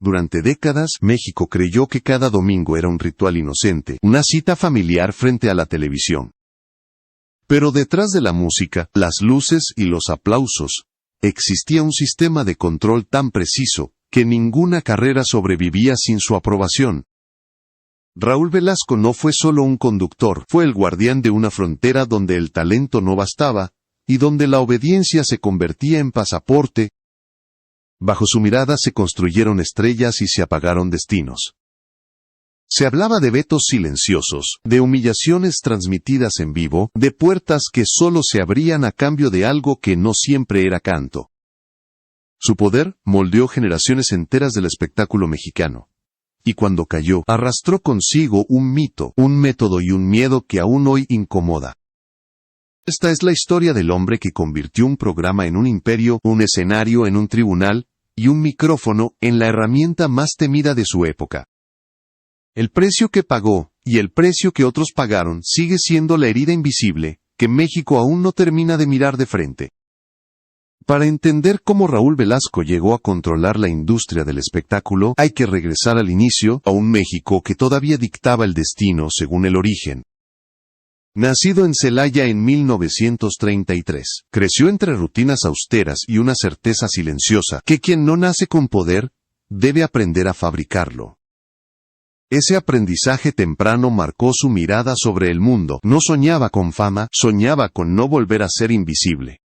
Durante décadas, México creyó que cada domingo era un ritual inocente, una cita familiar frente a la televisión. Pero detrás de la música, las luces y los aplausos, existía un sistema de control tan preciso, que ninguna carrera sobrevivía sin su aprobación. Raúl Velasco no fue solo un conductor, fue el guardián de una frontera donde el talento no bastaba, y donde la obediencia se convertía en pasaporte. Bajo su mirada se construyeron estrellas y se apagaron destinos. Se hablaba de vetos silenciosos, de humillaciones transmitidas en vivo, de puertas que solo se abrían a cambio de algo que no siempre era canto. Su poder moldeó generaciones enteras del espectáculo mexicano. Y cuando cayó, arrastró consigo un mito, un método y un miedo que aún hoy incomoda. Esta es la historia del hombre que convirtió un programa en un imperio, un escenario en un tribunal, y un micrófono en la herramienta más temida de su época. El precio que pagó, y el precio que otros pagaron, sigue siendo la herida invisible, que México aún no termina de mirar de frente. Para entender cómo Raúl Velasco llegó a controlar la industria del espectáculo, hay que regresar al inicio, a un México que todavía dictaba el destino según el origen. Nacido en Celaya en 1933, creció entre rutinas austeras y una certeza silenciosa, que quien no nace con poder, debe aprender a fabricarlo. Ese aprendizaje temprano marcó su mirada sobre el mundo. No soñaba con fama, soñaba con no volver a ser invisible.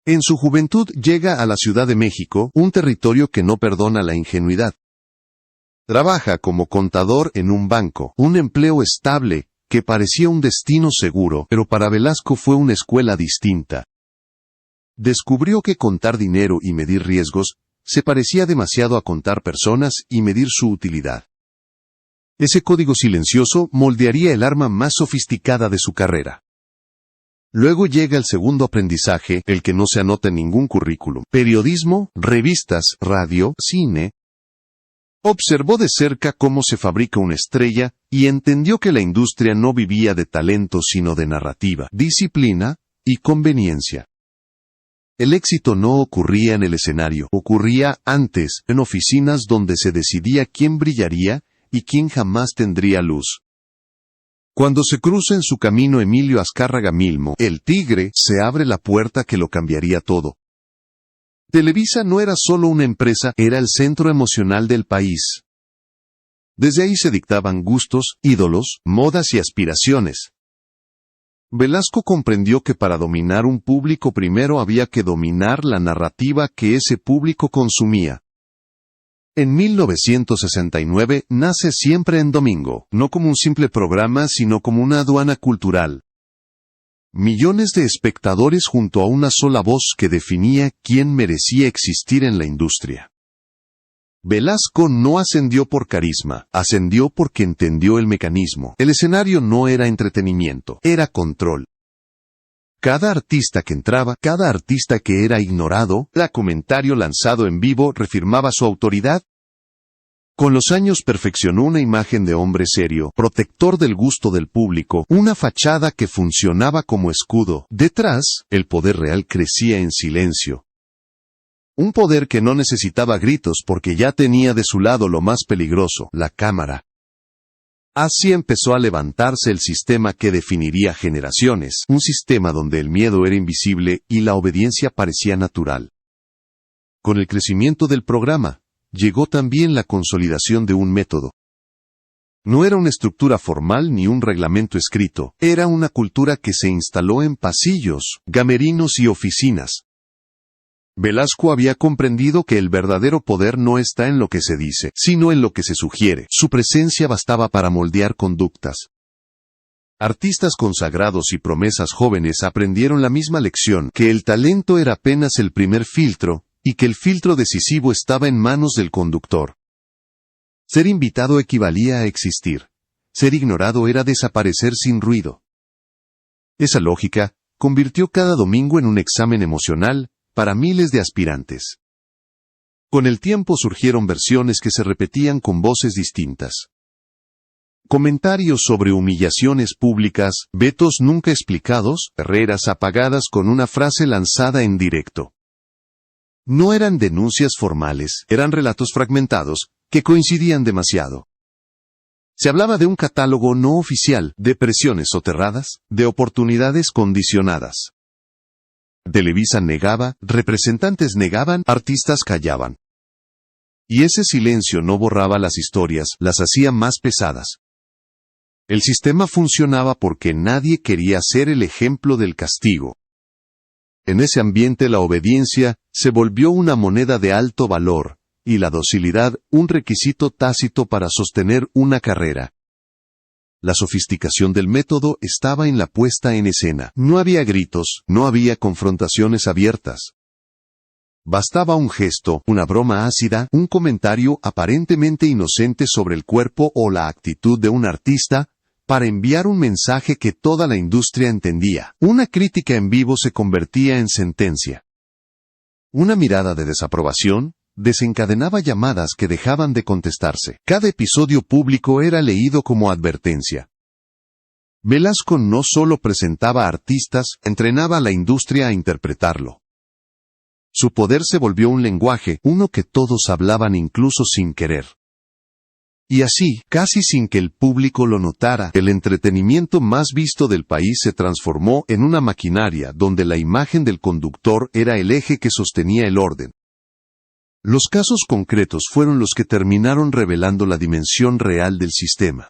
En su juventud llega a la Ciudad de México, un territorio que no perdona la ingenuidad. Trabaja como contador en un banco, un empleo estable, que parecía un destino seguro, pero para Velasco fue una escuela distinta. Descubrió que contar dinero y medir riesgos, se parecía demasiado a contar personas y medir su utilidad. Ese código silencioso moldearía el arma más sofisticada de su carrera. Luego llega el segundo aprendizaje, el que no se anota en ningún currículum: periodismo, revistas, radio, cine. Observó de cerca cómo se fabrica una estrella, y entendió que la industria no vivía de talento sino de narrativa, disciplina y conveniencia. El éxito no ocurría en el escenario, ocurría antes, en oficinas donde se decidía quién brillaría y quién jamás tendría luz. Cuando se cruza en su camino Emilio Azcárraga Milmo, el tigre, se abre la puerta que lo cambiaría todo. Televisa no era solo una empresa, era el centro emocional del país. Desde ahí se dictaban gustos, ídolos, modas y aspiraciones. Velasco comprendió que para dominar un público primero había que dominar la narrativa que ese público consumía. En 1969 nace Siempre en Domingo, no como un simple programa sino como una aduana cultural. Millones de espectadores junto a una sola voz que definía quién merecía existir en la industria. Velasco no ascendió por carisma, ascendió porque entendió el mecanismo. El escenario no era entretenimiento, era control. Cada artista que entraba, cada artista que era ignorado, cada comentario lanzado en vivo reafirmaba su autoridad. Con los años perfeccionó una imagen de hombre serio, protector del gusto del público, una fachada que funcionaba como escudo. Detrás, el poder real crecía en silencio. Un poder que no necesitaba gritos porque ya tenía de su lado lo más peligroso, la cámara. Así empezó a levantarse el sistema que definiría generaciones, un sistema donde el miedo era invisible y la obediencia parecía natural. Con el crecimiento del programa, llegó también la consolidación de un método. No era una estructura formal ni un reglamento escrito, era una cultura que se instaló en pasillos, camerinos y oficinas. Velasco había comprendido que el verdadero poder no está en lo que se dice, sino en lo que se sugiere. Su presencia bastaba para moldear conductas. Artistas consagrados y promesas jóvenes aprendieron la misma lección, que el talento era apenas el primer filtro, y que el filtro decisivo estaba en manos del conductor. Ser invitado equivalía a existir. Ser ignorado era desaparecer sin ruido. Esa lógica convirtió cada domingo en un examen emocional para miles de aspirantes. Con el tiempo surgieron versiones que se repetían con voces distintas. Comentarios sobre humillaciones públicas, vetos nunca explicados, carreras apagadas con una frase lanzada en directo. No eran denuncias formales, eran relatos fragmentados, que coincidían demasiado. Se hablaba de un catálogo no oficial, de presiones soterradas, de oportunidades condicionadas. Televisa negaba, representantes negaban, artistas callaban. Y ese silencio no borraba las historias, las hacía más pesadas. El sistema funcionaba porque nadie quería ser el ejemplo del castigo. En ese ambiente la obediencia se volvió una moneda de alto valor, y la docilidad un requisito tácito para sostener una carrera. La sofisticación del método estaba en la puesta en escena. No había gritos, no había confrontaciones abiertas. Bastaba un gesto, una broma ácida, un comentario aparentemente inocente sobre el cuerpo o la actitud de un artista, para enviar un mensaje que toda la industria entendía. Una crítica en vivo se convertía en sentencia. Una mirada de desaprobación desencadenaba llamadas que dejaban de contestarse. Cada episodio público era leído como advertencia. Velasco no solo presentaba artistas, entrenaba a la industria a interpretarlo. Su poder se volvió un lenguaje, uno que todos hablaban incluso sin querer. Y así, casi sin que el público lo notara, el entretenimiento más visto del país se transformó en una maquinaria donde la imagen del conductor era el eje que sostenía el orden. Los casos concretos fueron los que terminaron revelando la dimensión real del sistema.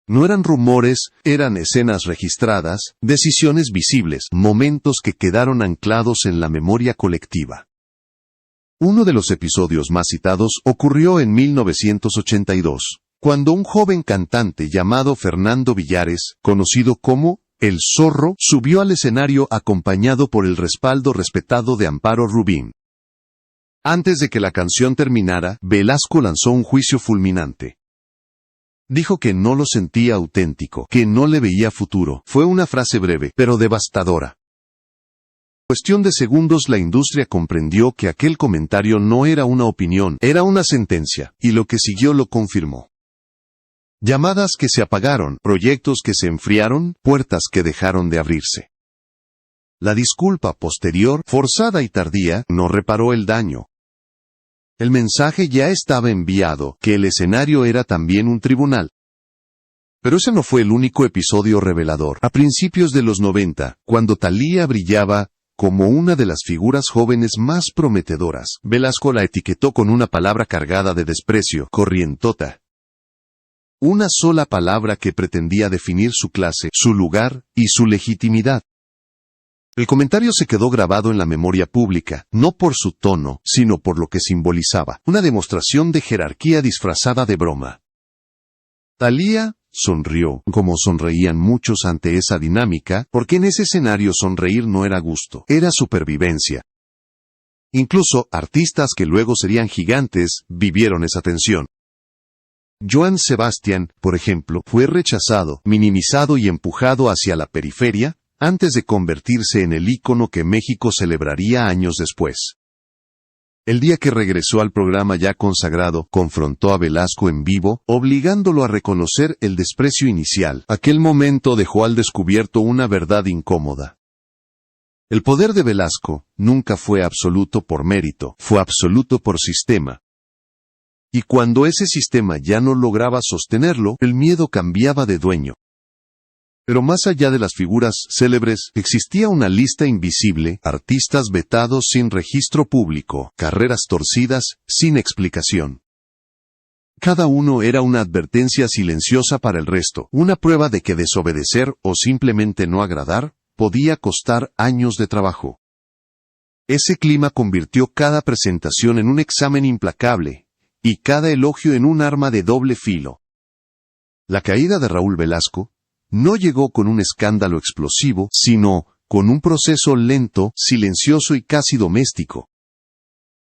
No eran rumores, eran escenas registradas, decisiones visibles, momentos que quedaron anclados en la memoria colectiva. Uno de los episodios más citados ocurrió en 1982, cuando un joven cantante llamado Fernando Villares, conocido como El Zorro, subió al escenario acompañado por el respaldo respetado de Amparo Rubín. Antes de que la canción terminara, Velasco lanzó un juicio fulminante. Dijo que no lo sentía auténtico, que no le veía futuro. Fue una frase breve, pero devastadora. En cuestión de segundos la industria comprendió que aquel comentario no era una opinión, era una sentencia, y lo que siguió lo confirmó. Llamadas que se apagaron, proyectos que se enfriaron, puertas que dejaron de abrirse. La disculpa posterior, forzada y tardía, no reparó el daño. El mensaje ya estaba enviado, que el escenario era también un tribunal. Pero ese no fue el único episodio revelador. A principios de los 90, cuando Thalía brillaba como una de las figuras jóvenes más prometedoras, Velasco la etiquetó con una palabra cargada de desprecio, corrientota. Una sola palabra que pretendía definir su clase, su lugar y su legitimidad. El comentario se quedó grabado en la memoria pública, no por su tono, sino por lo que simbolizaba, una demostración de jerarquía disfrazada de broma. Thalía sonrió, como sonreían muchos ante esa dinámica, porque en ese escenario sonreír no era gusto, era supervivencia. Incluso, artistas que luego serían gigantes, vivieron esa tensión. Joan Sebastián, por ejemplo, fue rechazado, minimizado y empujado hacia la periferia, antes de convertirse en el ícono que México celebraría años después. El día que regresó al programa ya consagrado, confrontó a Velasco en vivo, obligándolo a reconocer el desprecio inicial. Aquel momento dejó al descubierto una verdad incómoda. El poder de Velasco nunca fue absoluto por mérito, fue absoluto por sistema. Y cuando ese sistema ya no lograba sostenerlo, el miedo cambiaba de dueño. Pero más allá de las figuras célebres, existía una lista invisible, artistas vetados sin registro público, carreras torcidas, sin explicación. Cada uno era una advertencia silenciosa para el resto, una prueba de que desobedecer o simplemente no agradar podía costar años de trabajo. Ese clima convirtió cada presentación en un examen implacable, y cada elogio en un arma de doble filo. La caída de Raúl Velasco no llegó con un escándalo explosivo, sino con un proceso lento, silencioso y casi doméstico.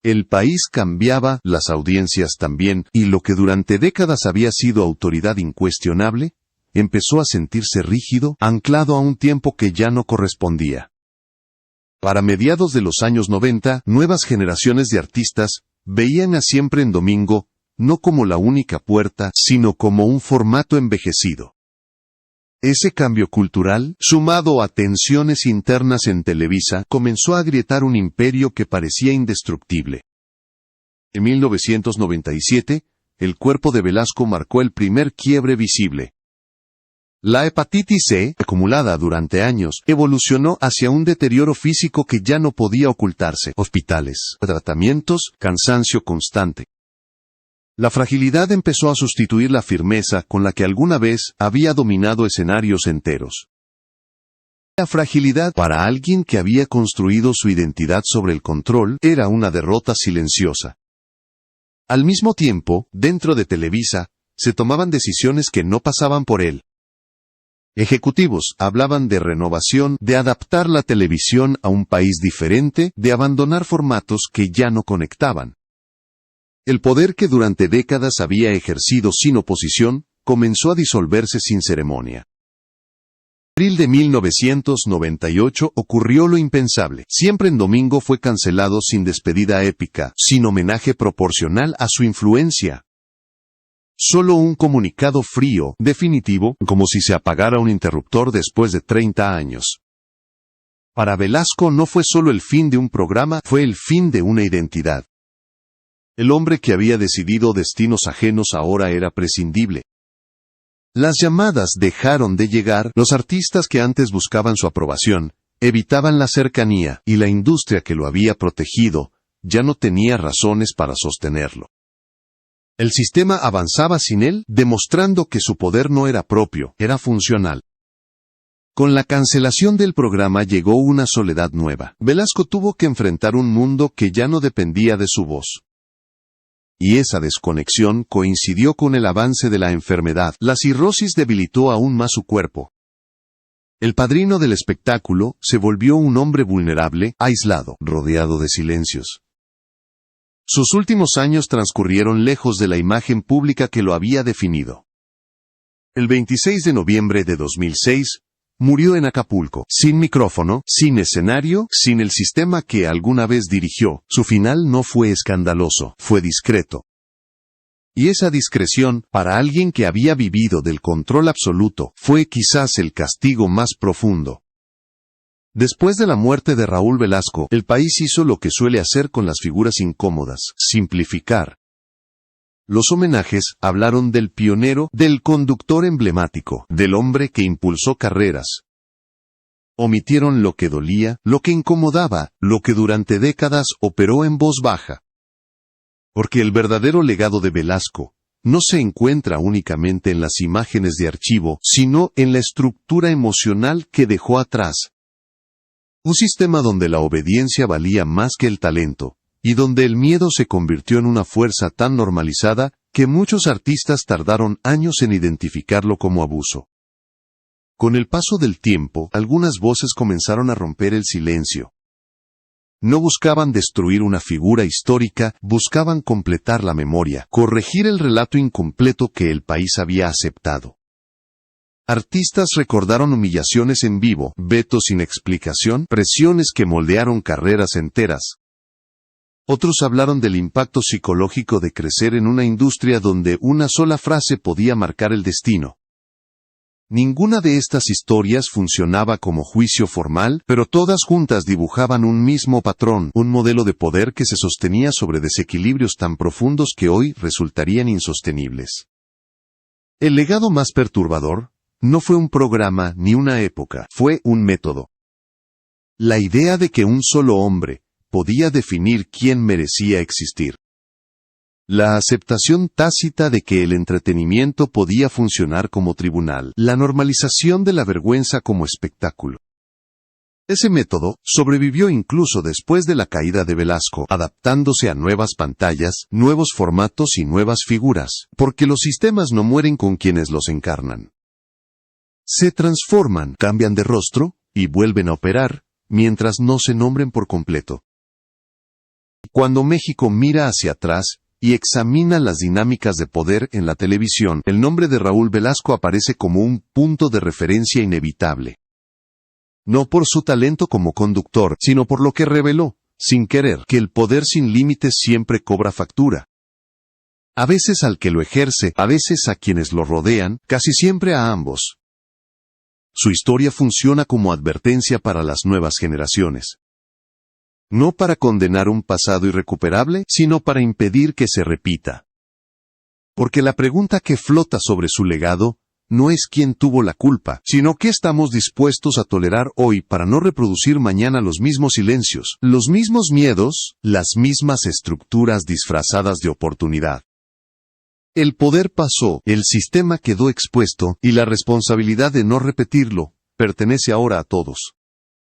El país cambiaba, las audiencias también, y lo que durante décadas había sido autoridad incuestionable, empezó a sentirse rígido, anclado a un tiempo que ya no correspondía. Para mediados de los años 90, nuevas generaciones de artistas veían a Siempre en Domingo, no como la única puerta, sino como un formato envejecido. Ese cambio cultural, sumado a tensiones internas en Televisa, comenzó a agrietar un imperio que parecía indestructible. En 1997, el cuerpo de Velasco marcó el primer quiebre visible. La hepatitis C, acumulada durante años, evolucionó hacia un deterioro físico que ya no podía ocultarse. Hospitales, tratamientos, cansancio constante. La fragilidad empezó a sustituir la firmeza con la que alguna vez había dominado escenarios enteros. La fragilidad, para alguien que había construido su identidad sobre el control, era una derrota silenciosa. Al mismo tiempo, dentro de Televisa, se tomaban decisiones que no pasaban por él. Ejecutivos hablaban de renovación, de adaptar la televisión a un país diferente, de abandonar formatos que ya no conectaban. El poder que durante décadas había ejercido sin oposición, comenzó a disolverse sin ceremonia. En abril de 1998 ocurrió lo impensable. Siempre en Domingo fue cancelado sin despedida épica, sin homenaje proporcional a su influencia. Solo un comunicado frío, definitivo, como si se apagara un interruptor después de 30 años. Para Velasco no fue solo el fin de un programa, fue el fin de una identidad. El hombre que había decidido destinos ajenos ahora era prescindible. Las llamadas dejaron de llegar, los artistas que antes buscaban su aprobación, evitaban la cercanía, y la industria que lo había protegido, ya no tenía razones para sostenerlo. El sistema avanzaba sin él, demostrando que su poder no era propio, era funcional. Con la cancelación del programa llegó una soledad nueva. Velasco tuvo que enfrentar un mundo que ya no dependía de su voz. Y esa desconexión coincidió con el avance de la enfermedad. La cirrosis debilitó aún más su cuerpo. El padrino del espectáculo se volvió un hombre vulnerable, aislado, rodeado de silencios. Sus últimos años transcurrieron lejos de la imagen pública que lo había definido. El 26 de noviembre de 2006, murió en Acapulco, sin micrófono, sin escenario, sin el sistema que alguna vez dirigió. Su final no fue escandaloso, fue discreto. Y esa discreción, para alguien que había vivido del control absoluto, fue quizás el castigo más profundo. Después de la muerte de Raúl Velasco, el país hizo lo que suele hacer con las figuras incómodas: simplificar. Los homenajes hablaron del pionero, del conductor emblemático, del hombre que impulsó carreras. Omitieron lo que dolía, lo que incomodaba, lo que durante décadas operó en voz baja. Porque el verdadero legado de Velasco no se encuentra únicamente en las imágenes de archivo, sino en la estructura emocional que dejó atrás. Un sistema donde la obediencia valía más que el talento, y donde el miedo se convirtió en una fuerza tan normalizada que muchos artistas tardaron años en identificarlo como abuso. Con el paso del tiempo, algunas voces comenzaron a romper el silencio. No buscaban destruir una figura histórica, buscaban completar la memoria, corregir el relato incompleto que el país había aceptado. Artistas recordaron humillaciones en vivo, vetos sin explicación, presiones que moldearon carreras enteras. Otros hablaron del impacto psicológico de crecer en una industria donde una sola frase podía marcar el destino. Ninguna de estas historias funcionaba como juicio formal, pero todas juntas dibujaban un mismo patrón, un modelo de poder que se sostenía sobre desequilibrios tan profundos que hoy resultarían insostenibles. El legado más perturbador no fue un programa ni una época, fue un método. La idea de que un solo hombre podía definir quién merecía existir. La aceptación tácita de que el entretenimiento podía funcionar como tribunal. La normalización de la vergüenza como espectáculo. Ese método sobrevivió incluso después de la caída de Velasco, adaptándose a nuevas pantallas, nuevos formatos y nuevas figuras, porque los sistemas no mueren con quienes los encarnan. Se transforman, cambian de rostro, y vuelven a operar, mientras no se nombren por completo. Cuando México mira hacia atrás y examina las dinámicas de poder en la televisión, el nombre de Raúl Velasco aparece como un punto de referencia inevitable. No por su talento como conductor, sino por lo que reveló, sin querer, que el poder sin límites siempre cobra factura. A veces al que lo ejerce, a veces a quienes lo rodean, casi siempre a ambos. Su historia funciona como advertencia para las nuevas generaciones. No para condenar un pasado irrecuperable, sino para impedir que se repita. Porque la pregunta que flota sobre su legado no es quién tuvo la culpa, sino qué estamos dispuestos a tolerar hoy para no reproducir mañana los mismos silencios, los mismos miedos, las mismas estructuras disfrazadas de oportunidad. El poder pasó, el sistema quedó expuesto, y la responsabilidad de no repetirlo pertenece ahora a todos.